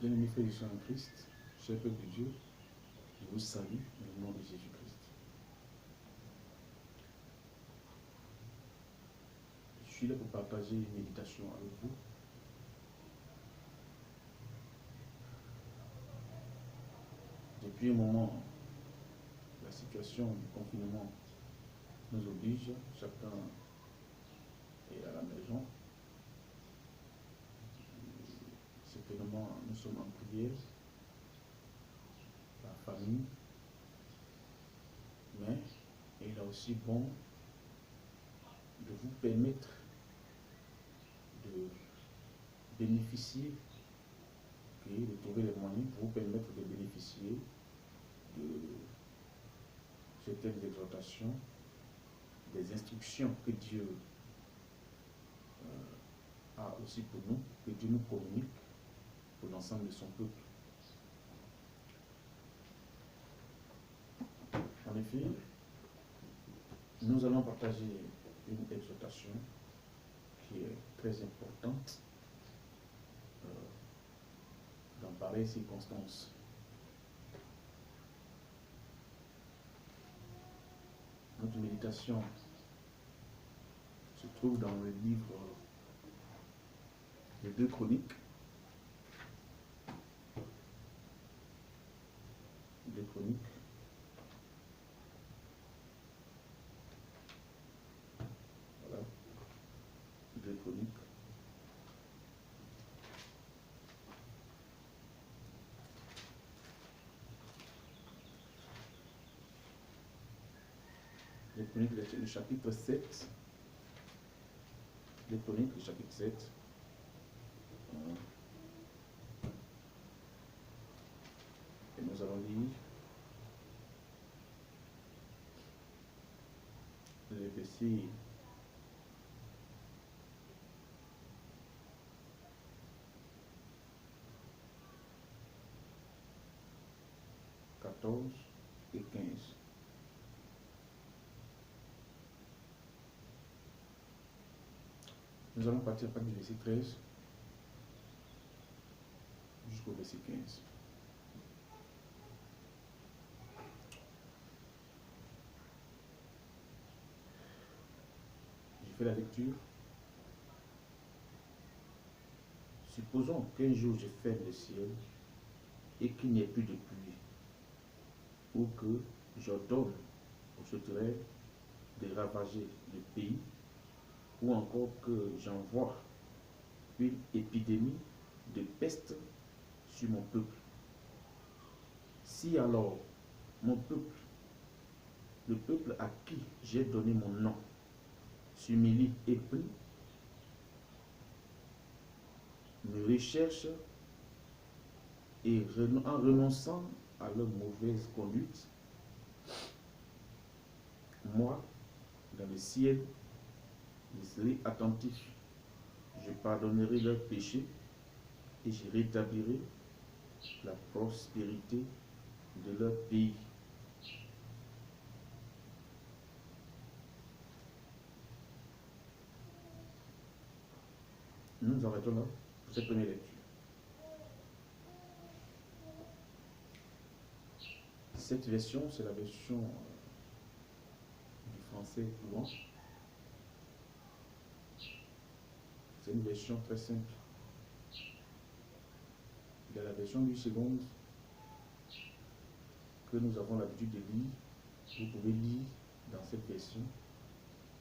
Bien-aimés frères et sœurs en Christ, cher peuple de Dieu, je vous salue dans le nom de Jésus-Christ. Je suis là pour partager une méditation avec vous. Depuis un moment, la situation du confinement nous oblige, chacun est à la maison. Certainement, nous sommes en prière, la famille, mais il est aussi bon de vous permettre de bénéficier, de trouver les moyens pour vous permettre de bénéficier de certaines exhortations, des instructions que Dieu a aussi pour nous, que Dieu nous communique pour l'ensemble de son peuple. En effet, nous allons partager une exhortation qui est très importante dans pareilles circonstances. Notre méditation se trouve dans le livre des 2 Chroniques. 2 Chroniques. Voilà. 2 Chroniques. Les Chroniques, le chapitre 7. Les Chroniques, le chapitre 7. Et nous allons lire les versets 14 et 15. Nous allons partir à partir du verset 13 jusqu'au verset 15. Je fais la lecture. Supposons qu'un jour je ferme le ciel et qu'il n'y ait plus de pluie, ou que j'ordonne aux sauterelles de ravager le pays, ou encore que j'envoie une épidémie de peste sur mon peuple. Si alors mon peuple, le peuple à qui j'ai donné mon nom, s'humilie et prie, me recherche et en renonçant à leur mauvaise conduite, moi, dans le ciel, je serai attentif. Je pardonnerai leurs péchés et je rétablirai la prospérité de leur pays. Nous nous arrêtons là pour cette première lecture. Cette version, c'est la version du français courant. C'est une version très simple. Il y a la version 8 secondes que nous avons l'habitude de lire. Vous pouvez lire dans cette version,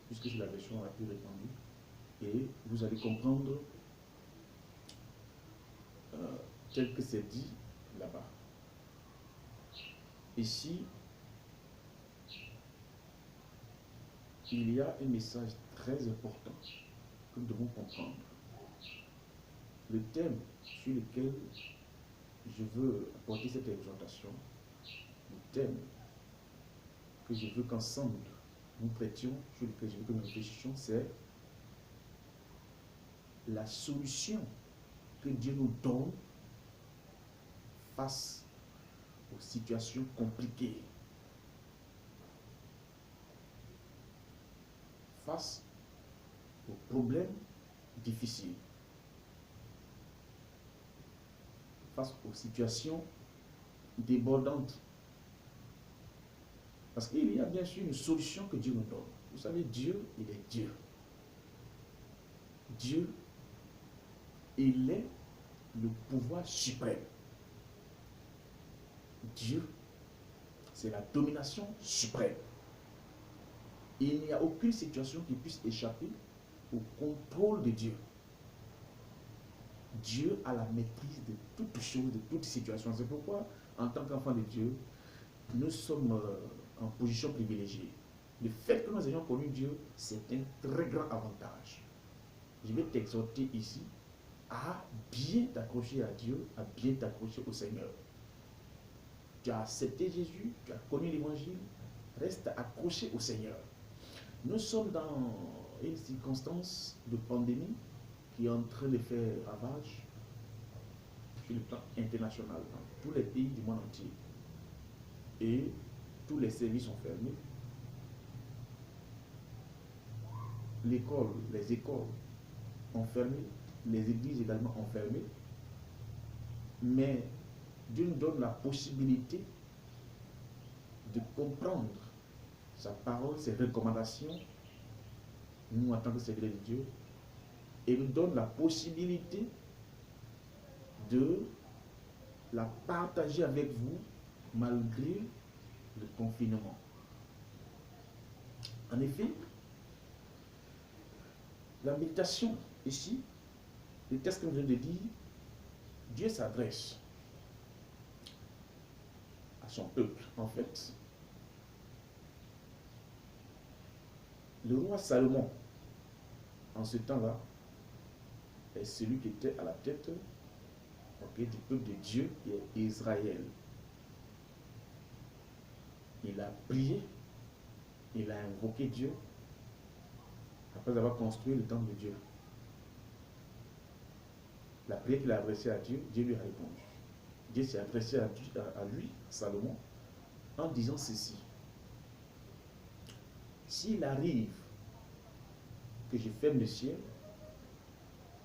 puisque c'est la version la plus répandue. Et vous allez comprendre tel que c'est dit là-bas. Ici, il y a un message très important que nous devons comprendre. Le thème sur lequel je veux apporter cette exhortation, le thème que je veux qu'ensemble nous traitions, sur lequel je veux que nous réfléchissions, c'est la solution que Dieu nous donne face aux situations compliquées, face aux problèmes difficiles, face aux situations débordantes. Parce qu'il y a bien sûr une solution que Dieu nous donne. Vous savez, Dieu, il est Dieu. Dieu, il est le pouvoir suprême. Dieu, c'est la domination suprême. Il n'y a aucune situation qui puisse échapper au contrôle de Dieu. Dieu a la maîtrise de toutes choses, de toutes situations. C'est pourquoi, en tant qu'enfant de Dieu, nous sommes en position privilégiée. Le fait que nous ayons connu Dieu, c'est un très grand avantage. Je vais t'exhorter ici à bien t'accrocher à Dieu, à bien t'accrocher au Seigneur. Tu as accepté Jésus, tu as connu l'Évangile, reste accroché au Seigneur. Nous sommes dans une circonstance de pandémie qui est en train de faire ravage sur le plan international, dans tous les pays du monde entier. Et tous les services sont fermés. Les écoles ont fermé, les églises également ont fermé. Mais Dieu nous donne la possibilité de comprendre sa parole, ses recommandations, nous en tant que serviteurs de Dieu, et nous donne la possibilité de la partager avec vous malgré le confinement. En effet, la méditation ici, le texte que nous venons de dire, Dieu s'adresse à son peuple. En fait, le roi Salomon, en ce temps-là, est celui qui était à la tête du peuple de Dieu qui est Israël. Il a prié, il a invoqué Dieu après avoir construit le temple de Dieu. La prière qu'il a adressée à Dieu, Dieu lui a répondu. Dieu s'est adressé à lui, Salomon, en disant ceci. S'il arrive que je ferme le ciel,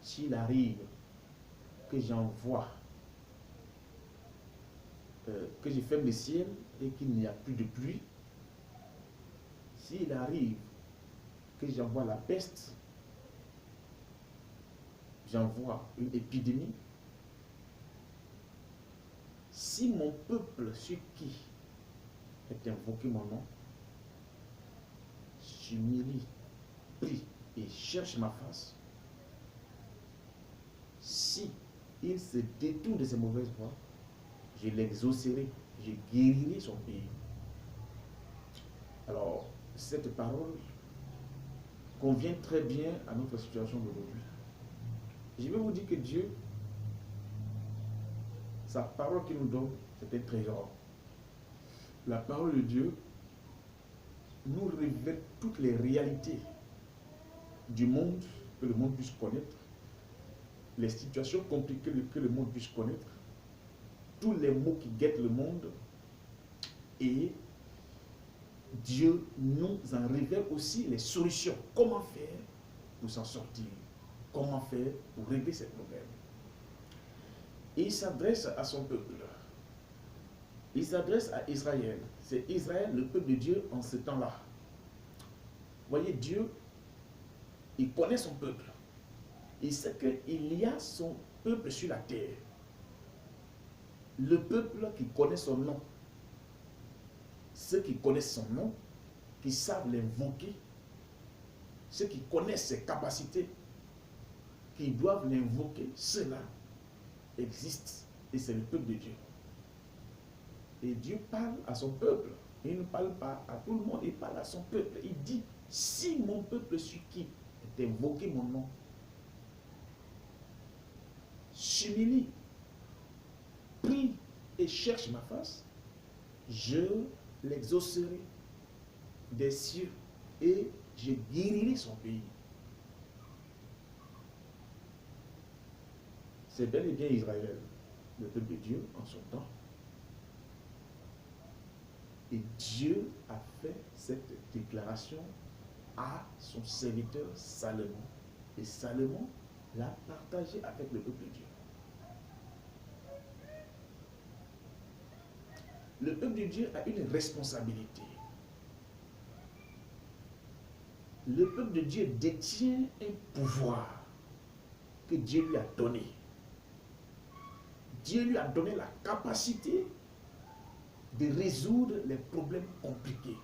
s'il arrive que j'envoie, que je ferme le ciel et qu'il n'y a plus de pluie, s'il arrive que j'envoie la peste, j'envoie une épidémie, si mon peuple sur qui est invoqué mon nom, s'humilie, prie et cherche ma face, si il se détourne de ses mauvaises voies, je l'exaucerai, je guérirai son pays. Alors, cette parole convient très bien à notre situation d'aujourd'hui. Je vais vous dire que Dieu, sa parole qu'il nous donne, c'est un trésor. La parole de Dieu nous révèle toutes les réalités du monde, que le monde puisse connaître, les situations compliquées que le monde puisse connaître, tous les maux qui guettent le monde, et Dieu nous en révèle aussi les solutions. Comment faire pour s'en sortir? Comment faire pour régler ces problèmes? Et il s'adresse à son peuple. Il s'adresse à Israël. C'est Israël, le peuple de Dieu, en ce temps-là. Voyez, Dieu, il connaît son peuple. Il sait qu'il y a son peuple sur la terre. Le peuple qui connaît son nom. Ceux qui connaissent son nom, qui savent l'invoquer, ceux qui connaissent ses capacités, qui doivent l'invoquer, ceux-là existent. Et c'est le peuple de Dieu. Et Dieu parle à son peuple. Il ne parle pas à tout le monde, il parle à son peuple. Il dit, si mon peuple sur qui est invoqué mon nom, s'humilie, prie et cherche ma face, je l'exaucerai des cieux et je guérirai son pays. C'est bel et bien Israël, le peuple de Dieu en son temps. Et Dieu a fait cette déclaration à son serviteur Salomon. Et Salomon l'a partagé avec le peuple de Dieu. peuple de Dieu a une responsabilité. Le peuple de Dieu détient un pouvoir que Dieu lui a donné. Dieu lui a donné la capacité de résoudre les problèmes compliqués,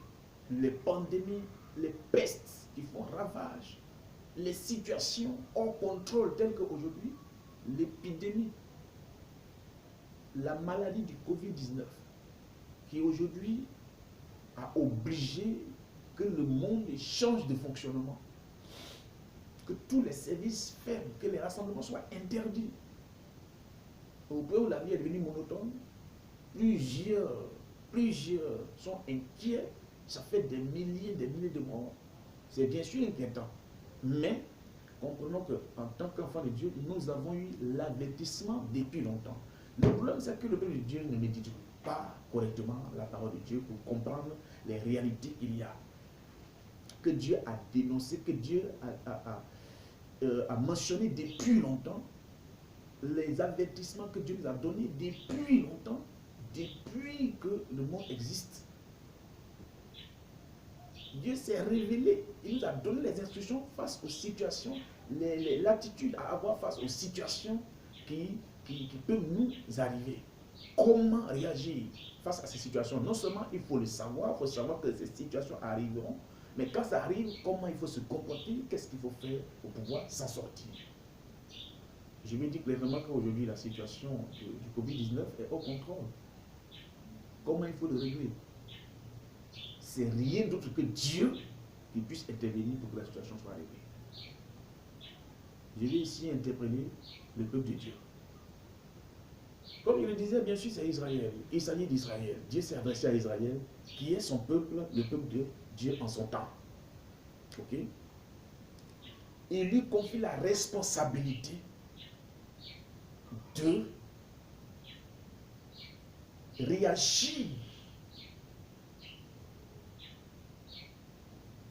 les pandémies, les pestes qui font ravage, les situations hors contrôle telles qu'aujourd'hui, l'épidémie, la maladie du Covid-19, qui aujourd'hui a obligé que le monde change de fonctionnement, que tous les services ferment, que les rassemblements soient interdits. Au point où la vie est devenue monotone, plusieurs sont inquiets, ça fait des milliers de morts. C'est bien sûr inquiétant, mais comprenons qu'en tant qu'enfants de Dieu, nous avons eu l'avertissement depuis longtemps. Le problème, c'est que le peuple de Dieu ne médite pas correctement la parole de Dieu pour comprendre les réalités qu'il y a, que Dieu a dénoncé, que Dieu a mentionné depuis longtemps, les avertissements que Dieu nous a donnés depuis longtemps, depuis que le monde existe. Dieu s'est révélé, il nous a donné les instructions face aux situations, l'attitude à avoir face aux situations qui peuvent nous arriver. Comment réagir face à ces situations? Non seulement il faut le savoir, il faut savoir que ces situations arriveront, mais quand ça arrive, comment il faut se comporter, qu'est-ce qu'il faut faire pour pouvoir s'en sortir. Je me dis clairement qu'aujourd'hui, la situation du Covid-19 est au contrôle. Comment il faut le régler? C'est rien d'autre que Dieu qui puisse intervenir pour que la situation soit réglée. Je vais ici interpeller le peuple de Dieu. Comme je le disais, bien sûr, c'est Israël. Il s'agit d'Israël. Dieu s'est adressé à Israël, qui est son peuple, le peuple de Dieu en son temps. Ok? Il lui confie la responsabilité de réagir.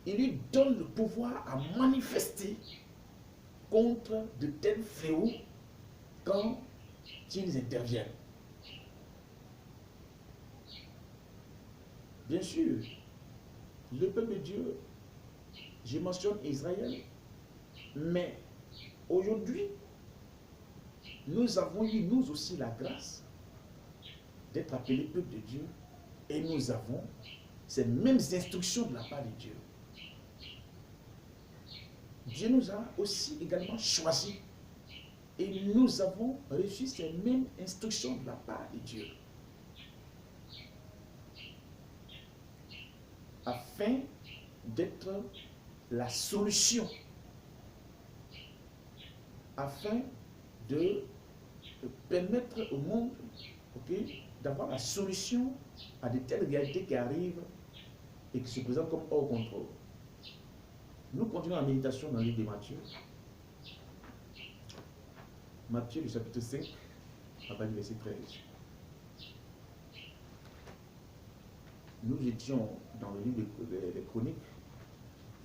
Il lui donne le pouvoir à manifester contre de tels fléaux quand ils interviennent. Bien sûr, le peuple de Dieu, je mentionne Israël, mais aujourd'hui, nous avons eu, nous aussi, la grâce d'être appelés peuple de Dieu et nous avons ces mêmes instructions de la part de Dieu. Dieu nous a aussi également choisis et nous avons reçu ces mêmes instructions de la part de Dieu. Afin d'être la solution, afin de permettre au monde, d'avoir la solution à de telles réalités qui arrivent et qui se présentent comme hors contrôle. Nous continuons la méditation dans le livre de Matthieu. Matthieu, le chapitre 5, à partir du verset 13. Nous étions dans le livre des Chroniques,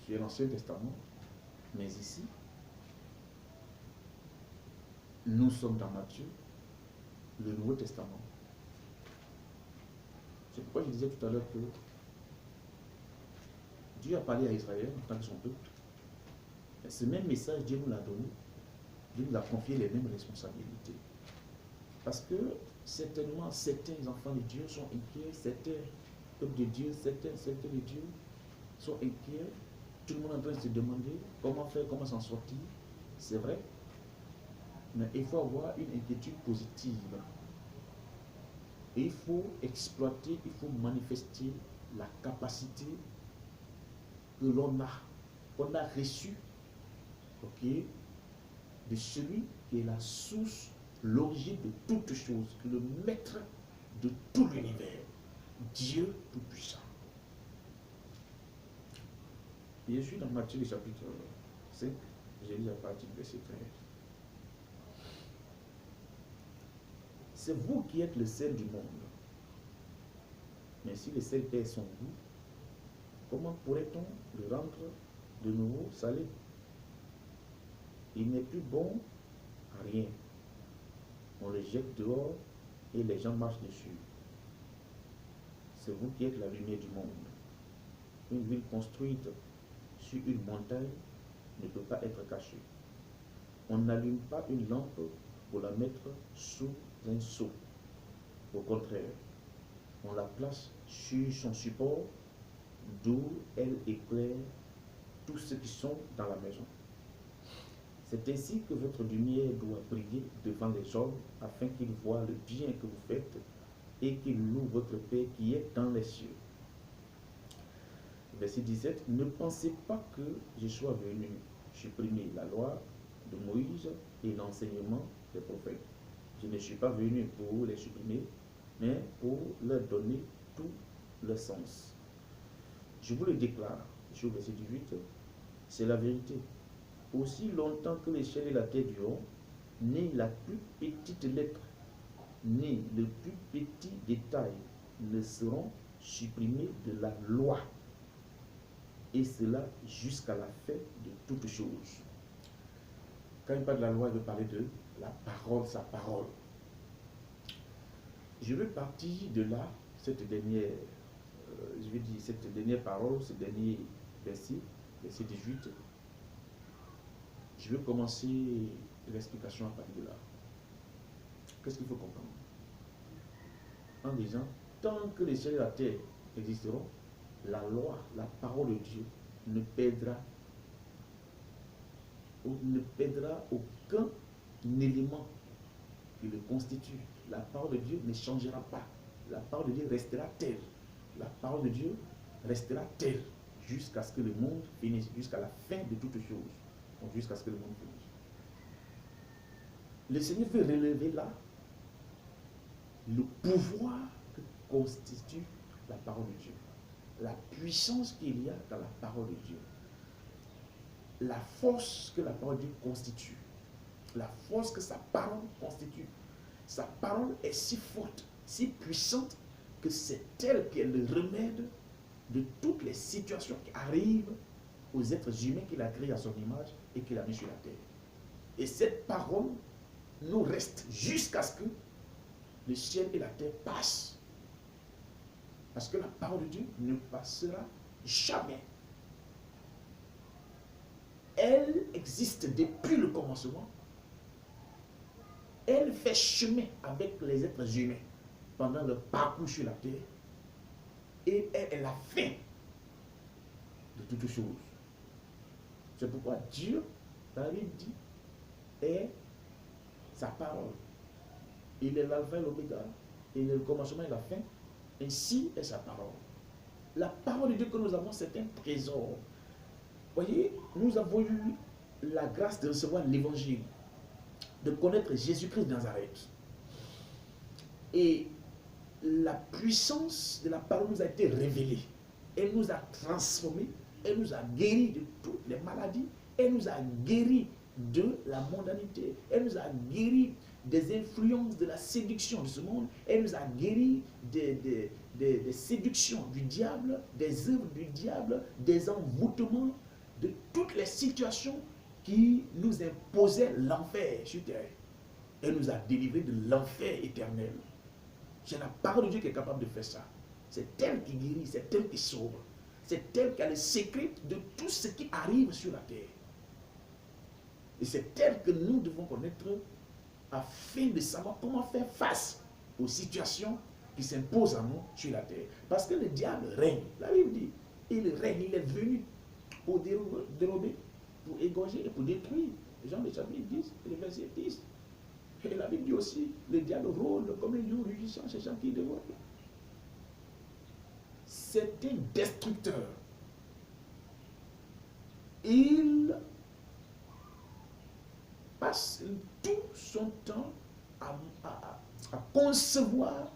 sur l'Ancien Testament, mais ici, nous sommes dans Matthieu, le Nouveau Testament. C'est pourquoi je disais tout à l'heure que Dieu a parlé à Israël en tant que son peuple. Et ce même message, Dieu nous l'a donné. Dieu nous a confié les mêmes responsabilités. Parce que certainement, certains enfants de Dieu sont inquiets, certains peuples de Dieu, certains de Dieu sont inquiets. Tout le monde est en train de se demander comment faire, comment s'en sortir. C'est vrai. Mais il faut avoir une inquiétude positive. Et il faut exploiter, il faut manifester la capacité que l'on a reçue, de celui qui est la source, l'origine de toutes choses, le maître de tout l'univers, Dieu Tout-Puissant. Je suis dans Matthieu, le chapitre 5, j'ai lu à partir du verset 13. C'est vous qui êtes le sel du monde. Mais si le sel perd son goût, comment pourrait-on le rendre de nouveau salé? Il n'est plus bon à rien. On le jette dehors et les gens marchent dessus. c'est vous qui êtes la lumière du monde. Une ville construite sur une montagne ne peut pas être cachée. On n'allume pas une lampe pour la mettre sous un seau. Au contraire, on la place sur son support d'où elle éclaire tous ceux qui sont dans la maison. C'est ainsi que votre lumière doit briller devant les hommes afin qu'ils voient le bien que vous faites et qu'ils louent votre Père qui est dans les cieux. Verset 17. Ne pensez pas que je sois venu supprimer la loi de Moïse et l'enseignement des prophètes. Je ne suis pas venu pour les supprimer, mais pour leur donner tout le sens. Je vous le déclare, sur verset 18, c'est la vérité. Aussi longtemps que les ciels et la terre dureront, ni la plus petite lettre, ni le plus petit détail ne seront supprimés de la loi. Et cela jusqu'à la fin de toutes choses. Quand il parle de la loi, il veut parler de la parole, sa parole. Je veux partir de là, cette dernière parole, ce dernier verset 18. Je veux commencer l'explication à partir de là. Qu'est-ce qu'il faut comprendre? En disant, tant que les cieux et la terre existeront, la loi, la parole de Dieu ne perdra aucun élément qui le constitue. La parole de Dieu ne changera pas. La parole de Dieu restera telle. La parole de Dieu restera telle jusqu'à ce que le monde finisse, jusqu'à la fin de toutes choses. Donc jusqu'à ce que le monde finisse. Le Seigneur veut relever là le pouvoir que constitue la parole de Dieu. La puissance qu'il y a dans la parole de Dieu. La force que la parole de Dieu constitue. La force que sa parole constitue. Sa parole est si forte, si puissante, que c'est elle qui est le remède de toutes les situations qui arrivent aux êtres humains qu'il a créés à son image et qu'il a mis sur la terre. Et cette parole nous reste jusqu'à ce que le ciel et la terre passent. Parce que la parole de Dieu ne passera jamais. Elle existe depuis le commencement. Elle fait chemin avec les êtres humains pendant leur parcours sur la terre. Et elle est la fin de toutes choses. C'est pourquoi Dieu, dans la Bible dit, est sa parole. Il est l'alpha et l'oméga. Il est le commencement et la fin. Ainsi est sa parole. La parole de Dieu que nous avons, c'est un trésor. Voyez, nous avons eu la grâce de recevoir l'évangile, de connaître Jésus-Christ de Nazareth. Et la puissance de la parole nous a été révélée. Elle nous a transformés, elle nous a guéris de toutes les maladies, elle nous a guéris de la mondanité, elle nous a guéris des influences de la séduction de ce monde, elle nous a guéris des séductions du diable, des œuvres du diable, des envoûtements, de toutes les situations qui nous imposaient l'enfer sur terre. Elle nous a délivrés de l'enfer éternel. C'est la parole de Dieu qui est capable de faire ça. C'est elle qui guérit, c'est elle qui sauve. C'est elle qui a le secret de tout ce qui arrive sur la terre. Et c'est elle que nous devons connaître afin de savoir comment faire face aux situations qui s'imposent à nous sur la terre. Parce que le diable règne. La Bible dit, il règne, il est venu pour dérober, pour égorger et pour détruire. Jean le chapitre 10, le verset 10. Et la Bible dit aussi, le diable rôle comme un lion rugissant chez gens qui dévorent. C'est un destructeur. Il passe tout son temps à concevoir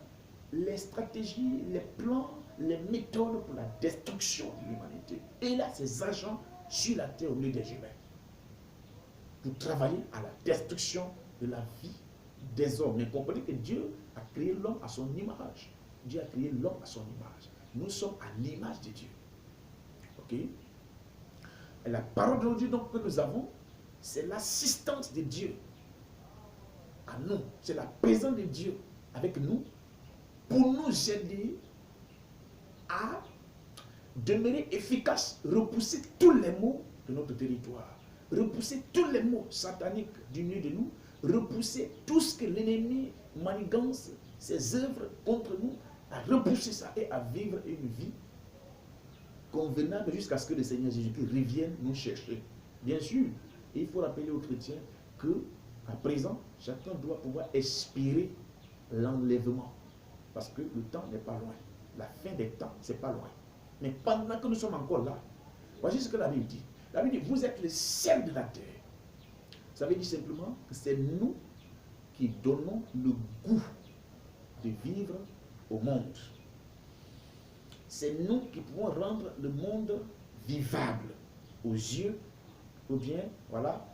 les stratégies, les plans, les méthodes pour la destruction de l'humanité. Et il a ses agents sur la terre au milieu des humains pour travailler à la destruction de la vie des hommes. Mais comprenez que Dieu a créé l'homme à son image. Dieu a créé l'homme à son image. Nous sommes à l'image de Dieu. Ok? Et la parole de Dieu donc, que nous avons, c'est l'assistance de Dieu à nous. C'est la présence de Dieu avec nous pour nous aider à demeurer efficace, repousser tous les maux de notre territoire, repousser tous les maux sataniques du milieu de nous, repousser tout ce que l'ennemi manigance, ses œuvres contre nous, à repousser ça et à vivre une vie convenable jusqu'à ce que le Seigneur Jésus-Christ revienne nous chercher. Bien sûr, il faut rappeler aux chrétiens que à présent, chacun doit pouvoir espérer l'enlèvement. Parce que le temps n'est pas loin. La fin des temps, c'est pas loin. Mais pendant que nous sommes encore là, voici ce que la Bible dit. La Bible dit, vous êtes le sel de la terre. Ça veut dire simplement que c'est nous qui donnons le goût de vivre au monde. C'est nous qui pouvons rendre le monde vivable aux yeux, ou bien, voilà,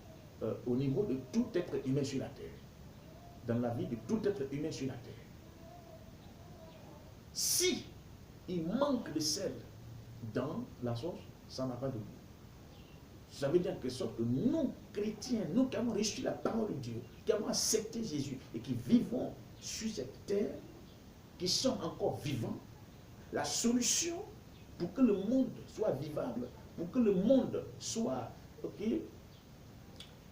au niveau de tout être humain sur la terre. Dans la vie de tout être humain sur la terre. Si il manque de sel dans la sauce, ça n'a pas de goût. Ça veut dire en quelque sorte que nous, chrétiens, nous qui avons reçu la parole de Dieu, qui avons accepté Jésus et qui vivons sur cette terre, qui sommes encore vivants, la solution pour que le monde soit vivable, pour que le monde soit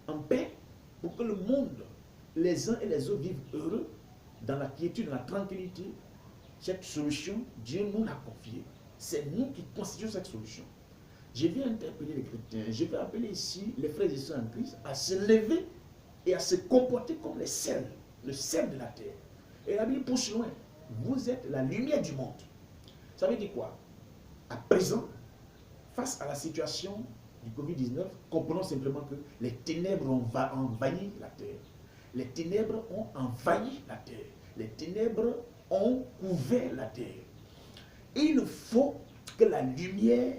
en paix, pour que le monde, les uns et les autres vivent heureux, dans la quiétude, dans la tranquillité, cette solution, Dieu nous l'a confiée. C'est nous qui constituons cette solution. Je vais interpeller les chrétiens, je vais appeler ici les frères et sœurs en Christ à se lever et à se comporter comme le sel de la terre. Et la Bible pousse loin. Vous êtes la lumière du monde. Ça veut dire quoi? À présent, face à la situation du Covid-19, comprenons simplement que les ténèbres ont envahi la terre. Les ténèbres ont envahi la terre. Les ténèbres ont couvert la terre. Et il faut que la lumière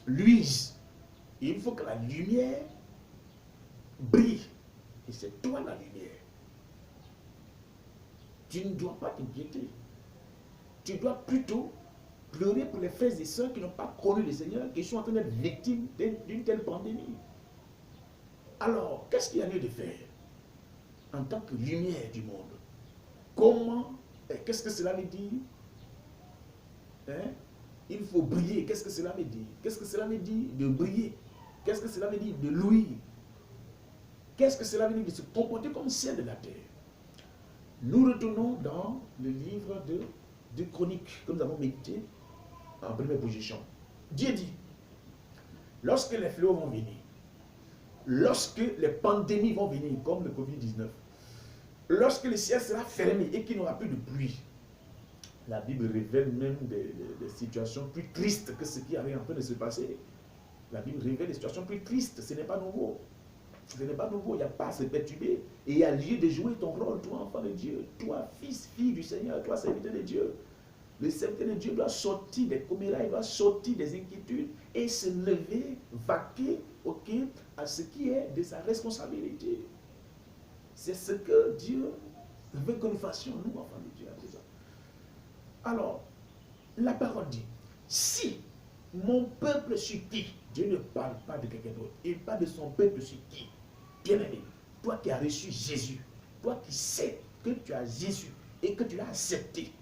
luise. Il faut que la lumière brille. Et c'est toi la lumière. Tu ne dois pas t'inquiéter. Tu dois plutôt pleurer pour les frères et sœurs qui n'ont pas connu le Seigneur, qui sont en train d'être victimes d'une telle pandémie. Alors, qu'est-ce qu'il y a lieu de faire en tant que lumière du monde? Comment, qu'est-ce que cela veut dire? Il faut briller. Qu'est-ce que cela veut dire? Qu'est-ce que cela veut dire de briller? Qu'est-ce que cela veut dire de louer? Qu'est-ce que cela veut dire de se comporter comme ciel de la terre? Nous retournons dans le livre de Chroniques que nous avons médité en première position. Dieu dit, lorsque les fléaux vont venir, lorsque les pandémies vont venir, comme le Covid-19, lorsque le ciel sera fermé et qu'il n'y aura plus de pluie, la Bible révèle même des situations plus tristes que ce qui est en train de se passer. La Bible révèle des situations plus tristes. Ce n'est pas nouveau. Ce n'est pas nouveau. Il n'y a pas à se perturber. Et il y a lieu de jouer ton rôle, toi, enfant de Dieu. Toi, fils, fille du Seigneur. Toi, serviteur de Dieu. Le serviteur de Dieu doit sortir des commérailles, il doit sortir des inquiétudes et se lever, vaquer à ce qui est de sa responsabilité. C'est ce que Dieu veut que nous fassions, nous, enfants de Dieu, à présent. Alors, la parole dit, si mon peuple supplie, Dieu ne parle pas de quelqu'un d'autre, il parle de son peuple supplie. Bien-aimé, toi qui as reçu Jésus, toi qui sais que tu as Jésus et que tu l'as accepté,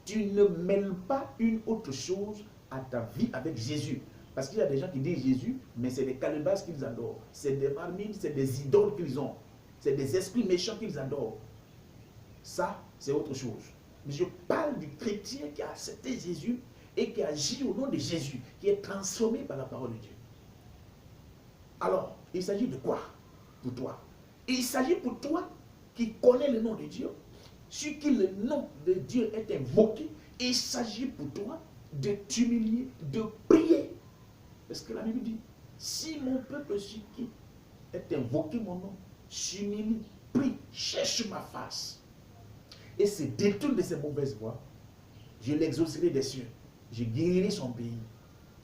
tu ne mêles pas une autre chose à ta vie avec Jésus. Parce qu'il y a des gens qui disent Jésus, mais c'est des calebasses qu'ils adorent. C'est des marmites, c'est des idoles qu'ils ont. C'est des esprits méchants qu'ils adorent. Ça, c'est autre chose. Mais je parle du chrétien qui a accepté Jésus et qui agit au nom de Jésus, qui est transformé par la parole de Dieu. Alors, il s'agit de quoi pour toi? Il s'agit pour toi qui connais le nom de Dieu, sur qui le nom de Dieu est invoqué. Il s'agit pour toi de t'humilier, de prier. Parce que la Bible dit, si mon peuple sur qui est invoqué mon nom, s'humilie, prie, cherche ma face, et se détourne de ses mauvaises voies, je l'exaucerai des cieux. Je guérirai son pays.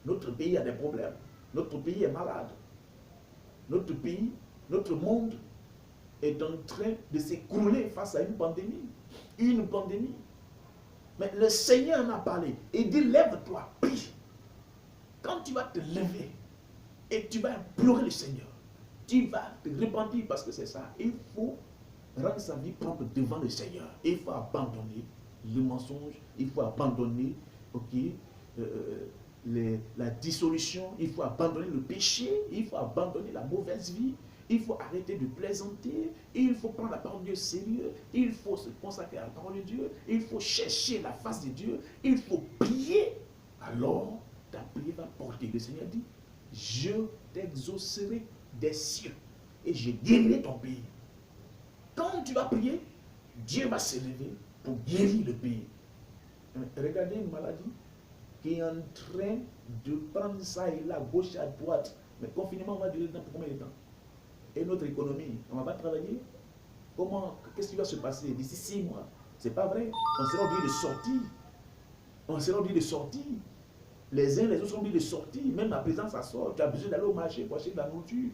Notre pays a des problèmes. Notre pays est malade. Notre pays, notre monde est en train de s'écrouler face à une pandémie. Une pandémie. Mais le Seigneur en a parlé. Il dit, lève-toi, prie. Quand tu vas te lever et tu vas implorer le Seigneur, tu vas te repentir parce que c'est ça. Il faut rendre sa vie propre devant le Seigneur. Il faut abandonner le mensonge. Il faut abandonner la dissolution, il faut abandonner le péché, il faut abandonner la mauvaise vie, il faut arrêter de plaisanter, il faut prendre la parole de Dieu sérieux, il faut se consacrer à la parole de Dieu, il faut chercher la face de Dieu, il faut prier. Alors, ta prière va porter. Le Seigneur dit, je t'exaucerai des cieux et je guérirai ton pays. Quand tu vas prier, Dieu va se lever pour guérir le pays. Regardez une maladie qui est en train de prendre ça et là, gauche à droite. Mais le confinement va durer pour combien de temps? Et notre économie, on ne va pas travailler? Comment? Qu'est-ce qui va se passer d'ici 6 mois? C'est pas vrai. On sera obligé de sortir. On sera obligé de sortir. Les uns, les autres sont obligés de sortir. Même à présent, ça sort. Tu as besoin d'aller au marché pour acheter de la nourriture.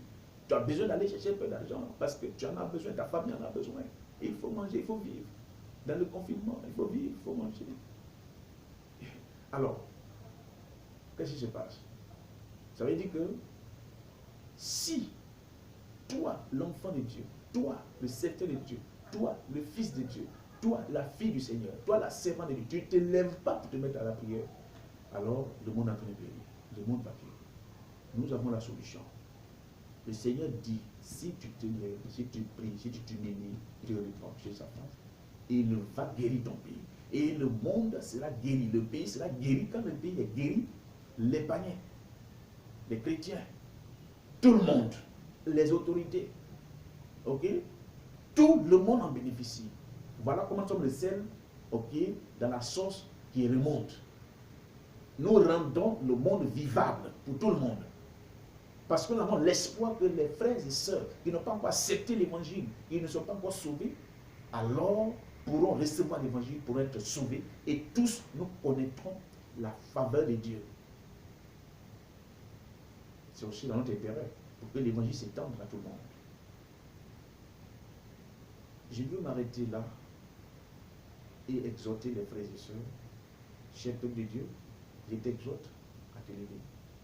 Tu as besoin d'aller chercher un peu d'argent parce que tu en as besoin, ta famille en a besoin. Et il faut manger, il faut vivre. Dans le confinement, il faut vivre, il faut manger. Alors, qu'est-ce qui se passe? Ça veut dire que si toi, l'enfant de Dieu, toi, le serviteur de Dieu, toi, le fils de Dieu, toi, la fille du Seigneur, toi, la servante de Dieu, tu ne te lèves pas pour te mettre à la prière, alors le monde est en train de périr. Le monde va périr. Nous avons la solution. Le Seigneur dit, si tu te lèves, si tu pries, si tu t'humilies, tu reprends chez sa face, il va guérir ton pays. Et le monde sera guéri. Le pays sera guéri. Quand le pays est guéri, les païens, les chrétiens, tout le monde, les autorités, ok, tout le monde en bénéficie. Voilà comment nous sommes le sel, ok, dans la sauce qui remonte. Nous rendons le monde vivable pour tout le monde. Parce que nous avons l'espoir que les frères et sœurs qui n'ont pas encore accepté l'évangile, qui ne sont pas encore sauvés, alors pourront recevoir l'évangile, pourront être sauvés, et tous nous connaîtrons la faveur de Dieu. C'est aussi dans notre intérêt, pour que l'évangile s'étende à tout le monde. Je veux m'arrêter là et exhorter les frères et sœurs, chers peuple de Dieu, je t'exhorte à te lever,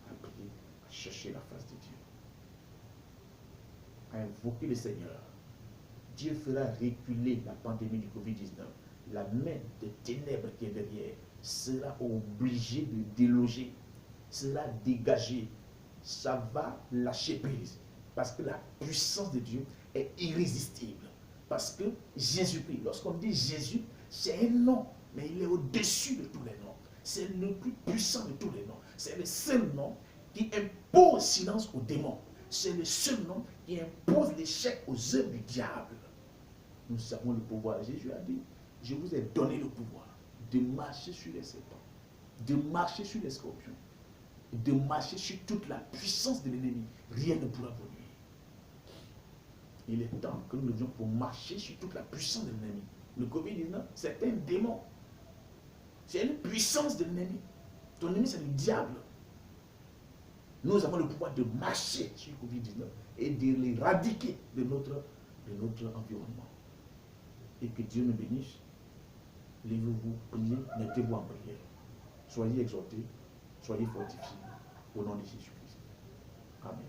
à prier, à chercher la face de Dieu, à invoquer le Seigneur. Dieu fera reculer la pandémie du Covid-19. La main de ténèbres qui est derrière sera obligée de déloger, sera dégagée. Ça va lâcher prise. Parce que la puissance de Dieu est irrésistible. Parce que Jésus-Christ, lorsqu'on dit Jésus, c'est un nom, mais il est au-dessus de tous les noms. C'est le plus puissant de tous les noms. C'est le seul nom qui impose silence aux démons. C'est le seul nom qui impose l'échec aux œuvres du diable. Nous avons le pouvoir. Jésus a dit, je vous ai donné le pouvoir de marcher sur les serpents, de marcher sur les scorpions, de marcher sur toute la puissance de l'ennemi. Rien ne pourra vous nuire. Il est temps que nous devions pour marcher sur toute la puissance de l'ennemi. Le Covid-19, c'est un démon. C'est une puissance de l'ennemi. Ton ennemi, c'est le diable. Nous avons le pouvoir de marcher sur le Covid-19 et de l'éradiquer de notre environnement. Et que Dieu nous bénisse. Levez-vous, priez, mettez-vous en prière. Soyez exhortés, soyez fortifiés au nom de Jésus-Christ. Amen.